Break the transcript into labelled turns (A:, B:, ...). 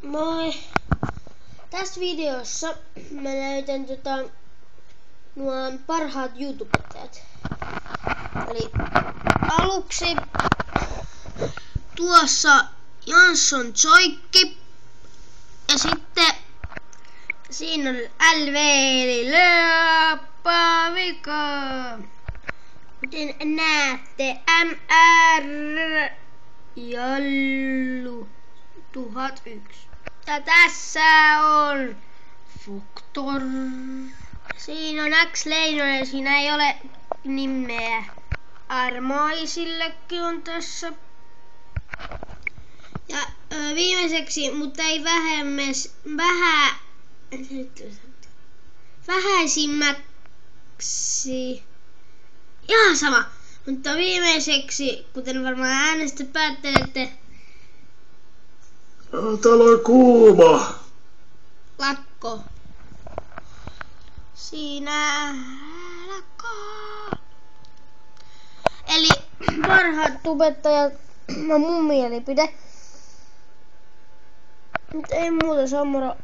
A: Moi! Tässä videossa mä näytän nuo parhaat YouTubettajat. Eli aluksi tuossa Jansson Tsoikki ja sitten siinä on LV eli Lööppavika. Kuten näette, MR Jallu 1001. Ja tässä on Foktor. Siinä on X Leinonen, siinä ei ole nimeä. Armoisillekin on tässä. Ja viimeiseksi, mutta ei vähäisimmäksi. Ihan sama. Mutta viimeiseksi, kuten varmaan äänestä päättelette.
B: Täällä on kuuma.
A: Lakko. Siinä lakko. Eli parhaat tubettajat on mun mielipide. Mutta ei muuta, se on moro.